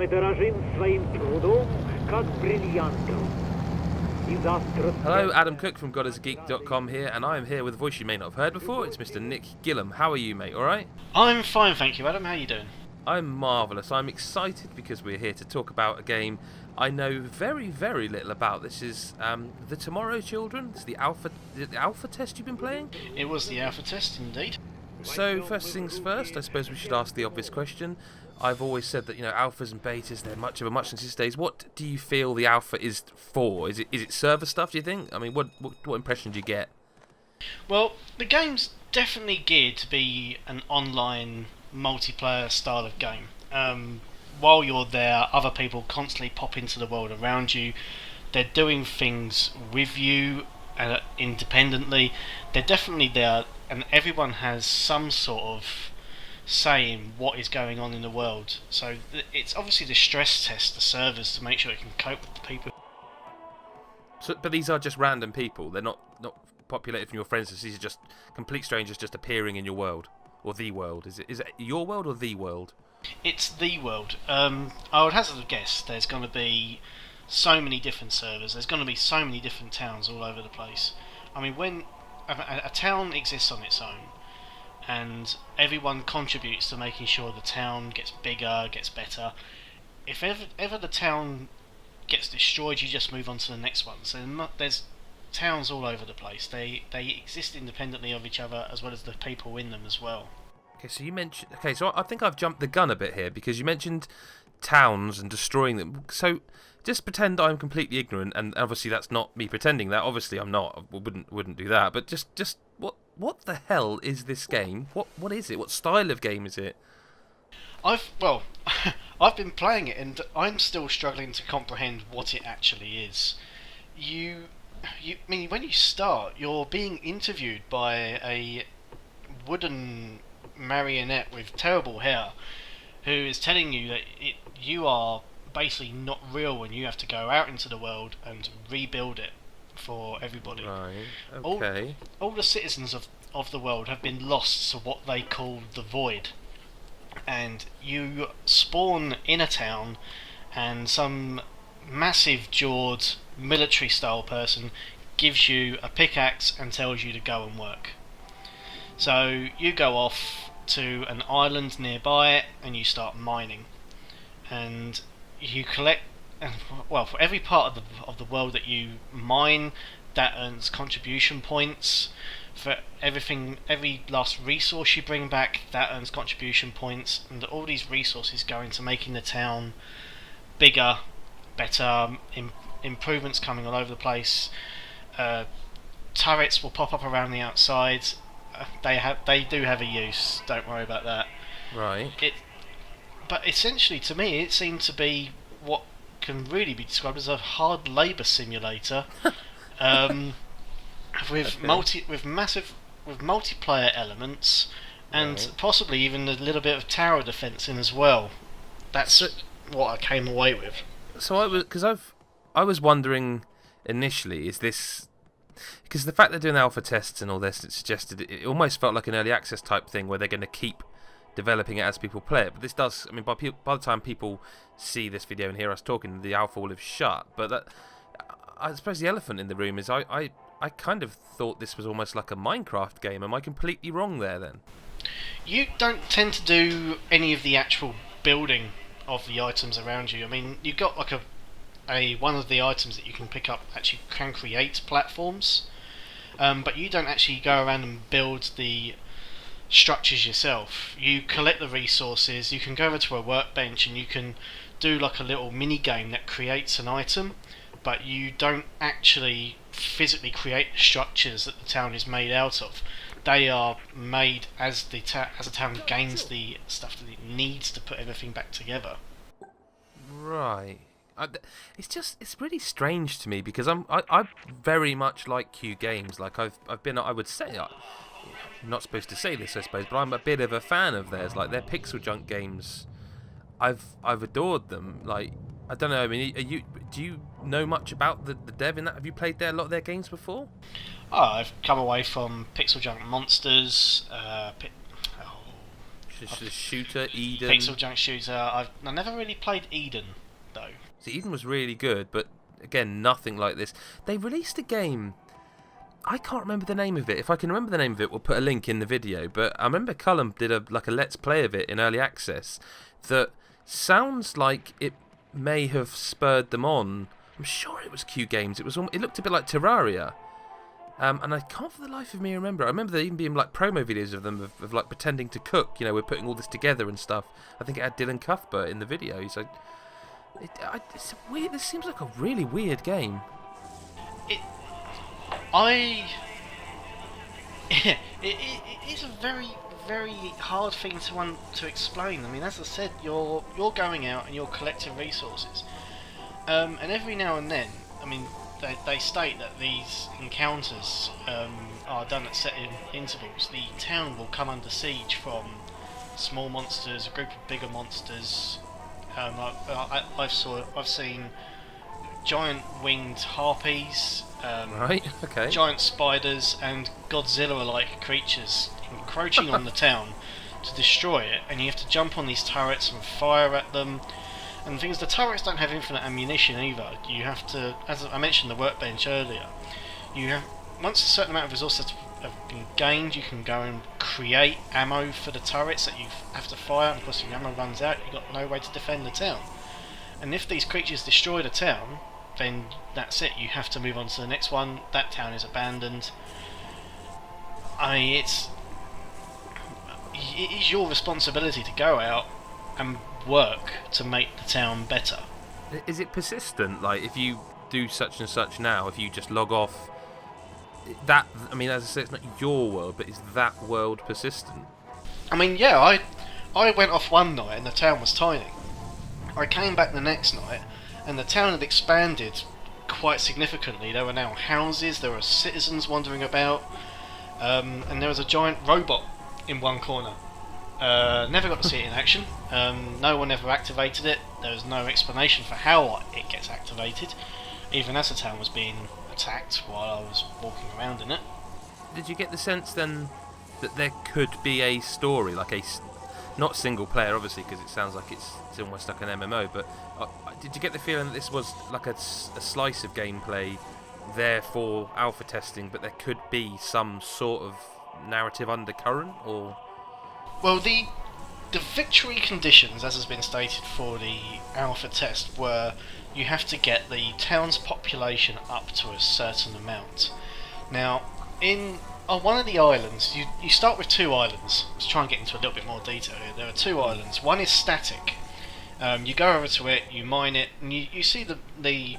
Мы дорожим своим трудом, как бриллиантом. Hello, Adam Cook from GodIsAGeek.com here, and I am here with a voice you may not have heard before. It's Mr. Nick Gillum. How are you, mate? Alright? I'm fine, thank you, Adam. How are you doing? I'm marvellous. I'm excited because we're here to talk about a game I know very, very little about. This is The Tomorrow Children. It's the alpha test you've been playing? It was the alpha test, indeed. So, first things first, I suppose we should ask the obvious question. I've always said that, alphas and betas, they're much of a muchness these days. What do you feel the alpha is for? Is it server stuff, do you think? I mean, what impression do you get? Well, the game's definitely geared to be an online multiplayer style of game. While you're there, other people constantly pop into the world around you. They're doing things with you independently. They're definitely there, and everyone has some sort of saying what is going on in the world. So it's obviously the stress test the servers to make sure it can cope with the people. So, but these are just random people. They're not populated from your friends. These are just complete strangers just appearing in your world or the world. Is it your world or the world? It's the world. I would hazard a guess. There's going to be so many different servers. There's going to be so many different towns all over the place. I mean, when a town exists on its own, and everyone contributes to making sure the town gets bigger, gets better. If ever the town gets destroyed, you just move on to the next one. So there's towns all over the place. They exist independently of each other, as well as the people in them as well. Okay, so you mentioned. Okay, so I think I've jumped the gun a bit here because you mentioned towns and destroying them. So just pretend I'm completely ignorant, and obviously that's not me pretending that. Obviously I'm not. I wouldn't do that. But just what the hell is this game? What is it? What style of game is it? I've been playing it, and I'm still struggling to comprehend what it actually is. I mean, when you start, you're being interviewed by a wooden marionette with terrible hair, who is telling you that you are basically not real, and you have to go out into the world and rebuild it for everybody. Right. Okay. All the citizens of the world have been lost to what they call the void, and you spawn in a town, and some massive jawed military style person gives you a pickaxe and tells you to go and work. So you go off to an island nearby and you start mining, and you collect. Well, for every part of the world that you mine, that earns contribution points. For every last resource you bring back, that earns contribution points, and all these resources go into making the town bigger, better, improvements coming all over the place. Turrets will pop up around the outside. They do have a use. Don't worry about that. Right. But essentially, to me, it seemed to be what can really be described as a hard labour simulator, with multiplayer elements, and possibly even a little bit of tower defence in as well. That's what I came away with. So I was wondering initially, is this because the fact they're doing alpha tests and all this, it suggested it almost felt like an early access type thing where they're going to keep developing it as people play it. But this does, I mean, by the time people see this video and hear us talking, the alpha will have shut. But I suppose the elephant in the room is I kind of thought this was almost like a Minecraft game. Am I completely wrong there then? You don't tend to do any of the actual building of the items around you. I mean, you've got like one of the items that you can pick up actually can create platforms, but you don't actually go around and build the structures yourself. You collect the resources, you can go over to a workbench and you can do like a little mini game that creates an item, but you don't actually physically create the structures that the town is made out of. They are made as the town gains the stuff that it needs to put everything back together. Right. It's really strange to me because I'm very much like Q Games. Like I've been, I would say, I'm not supposed to say this, I suppose, but I'm a bit of a fan of theirs. Like their PixelJunk Games, I've adored them. Like I don't know. I mean, do you know much about the dev in that? Have you played a lot of their games before? Oh, I've come away from PixelJunk Monsters. The shooter, Eden. PixelJunk shooter. I never really played Eden though. So Eden was really good, but again, nothing like this. They released a game. I can't remember the name of it. If I can remember the name of it, we'll put a link in the video. But I remember Cullum did a let's play of it in early access. That sounds like it may have spurred them on. I'm sure it was Q Games. It looked a bit like Terraria. And I can't for the life of me remember. I remember there even being like promo videos of them of like pretending to cook. You know, we're putting all this together and stuff. I think it had Dylan Cuthbert in the video. It's like, it's weird. This seems like a really weird game. It is a very, very hard thing to explain. I mean, as I said, you're going out and you're collecting resources, and every now and then, I mean, they state that these encounters are done at set intervals. The town will come under siege from small monsters, a group of bigger monsters. I've seen giant winged harpies, Right. Okay. giant spiders, and Godzilla-like creatures encroaching on the town to destroy it. And you have to jump on these turrets and fire at them. And the thing is, the turrets don't have infinite ammunition either. You have to, as I mentioned, the workbench earlier. Once a certain amount of resources have been gained, you can go and create ammo for the turrets that you have to fire. And of course, if your ammo runs out, you've got no way to defend the town. And if these creatures destroy the town, then that's it. You have to move on to the next one. That town is abandoned. It is your responsibility to go out and work to make the town better. Is it persistent? Like, if you do such and such now, if you just log off, that, I mean, as I say, it's not your world, but is that world persistent? I mean, yeah, I went off one night and the town was tiny. I came back the next night and the town had expanded quite significantly. There were now houses, there were citizens wandering about, and there was a giant robot in one corner. Never got to see it in action. No one ever activated it. There was no explanation for how it gets activated, even as the town was being attacked while I was walking around in it. Did you get the sense then that there could be a story, like not single player obviously, because it sounds like it's almost like an MMO, but did you get the feeling that this was like a slice of gameplay there for alpha testing, but there could be some sort of narrative undercurrent, or? Well, the victory conditions, as has been stated for the alpha test, were you have to get the town's population up to a certain amount. Now, on one of the islands, you start with 2 islands. Let's try and get into a little bit more detail here. There are 2 islands. One is static. You go over to it, you mine it, and you see the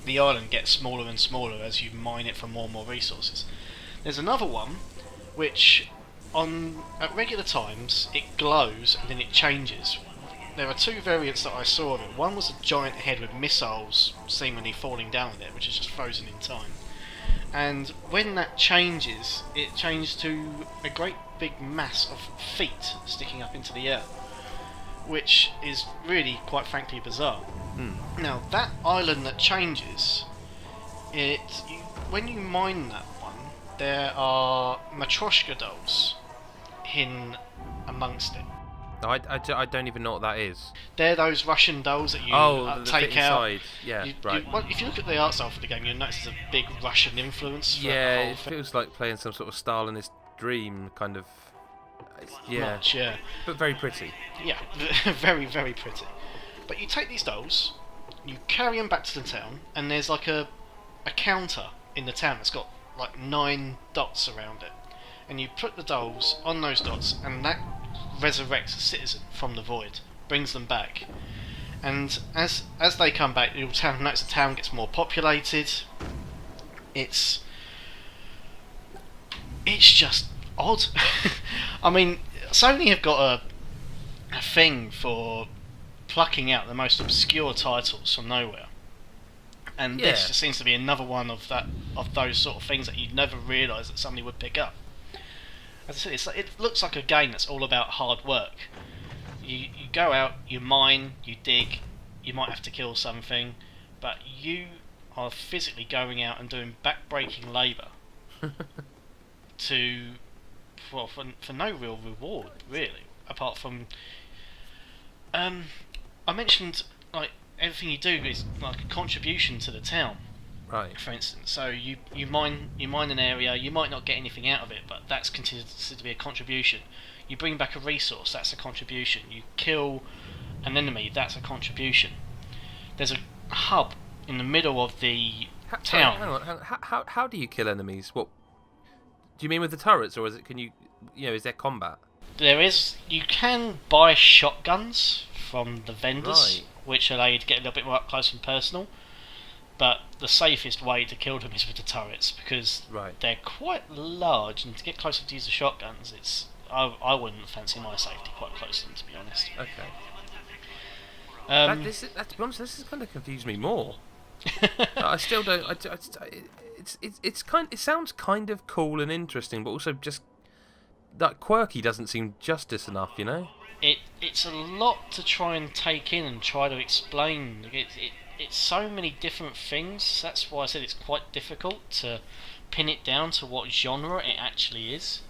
island get smaller and smaller as you mine it for more and more resources. There's another one which, at regular times, it glows and then it changes. There are 2 variants that I saw of it. One was a giant head with missiles seemingly falling down on it, which is just frozen in time. And when that changes, it changes to a great big mass of feet sticking up into the air, which is really, quite frankly, bizarre. Now, that island that changes, when you mine that one, there are Matryoshka dolls hidden amongst it. I don't even know what that is. They're those Russian dolls that you take out. Inside. Yeah, right. If you look at the art style for the game, you'll notice there's a big Russian influence. Yeah, it feels like playing some sort of Stalinist dream, kind of. Yeah. Much, yeah. But very pretty. Yeah, very, very pretty. But you take these dolls, you carry them back to the town, and there's like a counter in the town that's got like 9 dots around it. And you put the dolls on those dots, and that resurrects a citizen from the void, brings them back. And as they come back, you'll notice the town gets more populated. It's just odd. I mean, Sony have got a thing for plucking out the most obscure titles from nowhere, and this just seems to be another one of those sort of things that you'd never realise that somebody would pick up. As I said, it looks like a game that's all about hard work. You go out, you mine, you dig, you might have to kill something, but you are physically going out and doing back-breaking labour for no real reward, really. apart from I mentioned like everything you do is like a contribution to the town. Right. For instance, so you mine an area, you might not get anything out of it, but that's considered to be a contribution. You bring back a resource, that's a contribution. You kill an enemy, that's a contribution. There's a hub in the middle of the town. Hang on. How do you kill enemies? What do you mean with the turrets, or is it? Can you know, is there combat? You can buy shotguns from the vendors, Right. which allow you to get a little bit more up close and personal. But the safest way to kill them is with the turrets, because Right. they're quite large, and to get closer to use the shotguns, I wouldn't fancy my safety quite close to them, to be honest. Okay. To be honest, this has kind of confused me more. I still don't. It sounds kind of cool and interesting, but also just that quirky doesn't seem justice enough, you know. It's a lot to try and take in and try to explain. It's so many different things. That's why I said it's quite difficult to pin it down to what genre it actually is.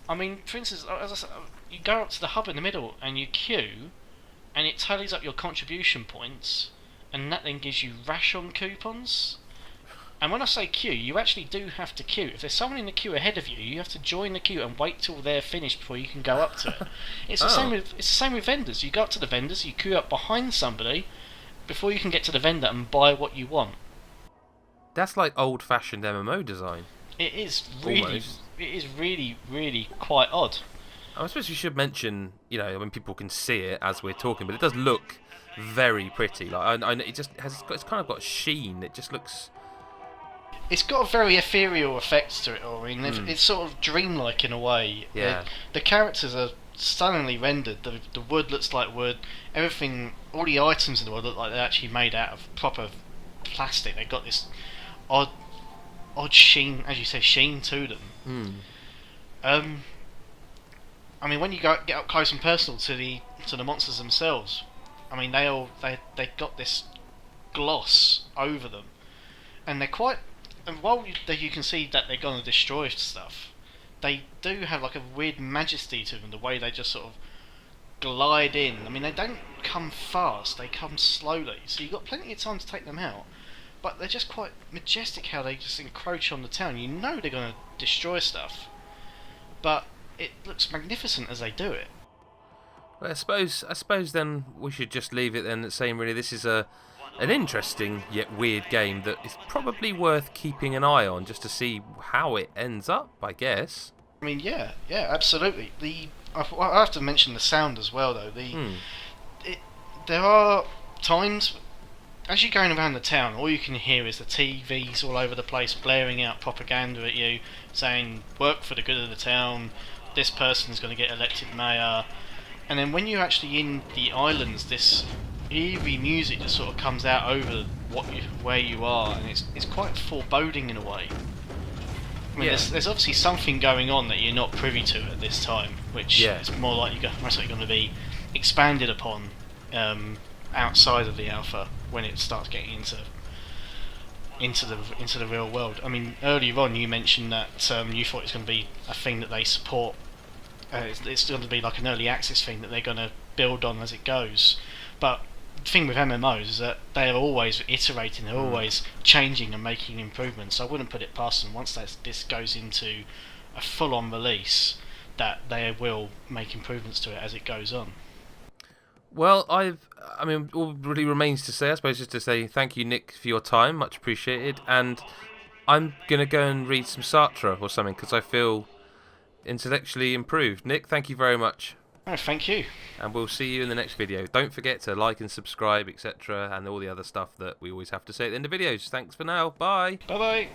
I mean, for instance, as I said, you go up to the hub in the middle and you queue, and it tallies up your contribution points, and that then gives you ration coupons. And when I say queue, you actually do have to queue. If there's someone in the queue ahead of you, you have to join the queue and wait till they're finished before you can go up to it. It's the same with vendors. You go up to the vendors, you queue up behind somebody before you can get to the vendor and buy what you want. That's like old-fashioned MMO design. It is Almost. really quite odd. I suppose we should mention, you know, when people can see it as we're talking, but it does look very pretty. Like it's kind of got sheen. It just looks. It's got a very ethereal effect to it all. I mean, it's sort of dreamlike in a way. Yeah. The characters are stunningly rendered. The wood looks like wood. Everything, all the items in the world look like they're actually made out of proper plastic. They've got this odd sheen, as you say, sheen to them. I mean, when you get up close and personal to the monsters themselves, I mean, they got this gloss over them, and they're quite. And while you can see that they're going to destroy stuff, they do have like a weird majesty to them. The way they just sort of glide in. I mean, they don't come fast; they come slowly. So you've got plenty of time to take them out. But they're just quite majestic how they just encroach on the town. You know they're going to destroy stuff, but it looks magnificent as they do it. Well, I suppose then we should just leave it then at saying really this is an interesting yet weird game that is probably worth keeping an eye on just to see how it ends up, I guess. I mean, yeah, absolutely. I have to mention the sound as well, though. There are times as you're going around the town, all you can hear is the TVs all over the place blaring out propaganda at you, saying work for the good of the town. This person's going to get elected mayor. And then when you're actually in the islands, this eerie music just sort of comes out over where you are, and it's quite foreboding in a way. I mean, there's obviously something going on that you're not privy to at this time, which is most likely going to be expanded upon outside of the alpha when it starts getting into the real world. I mean, earlier on you mentioned that you thought it was going to be a thing that they support. It's going to be like an early access thing that they're going to build on as it goes. But the thing with MMOs is that they are always iterating, they're always changing and making improvements. So I wouldn't put it past them once this goes into a full-on release that they will make improvements to it as it goes on. Well, I mean, all really remains to say, I suppose, just to say thank you, Nick, for your time, much appreciated. And I'm gonna go and read some Sartre or something because I feel intellectually improved. Nick, thank you very much. Oh, thank you. And we'll see you in the next video. Don't forget to like and subscribe, etc., and all the other stuff that we always have to say at the end of videos. Thanks for now. Bye. Bye bye.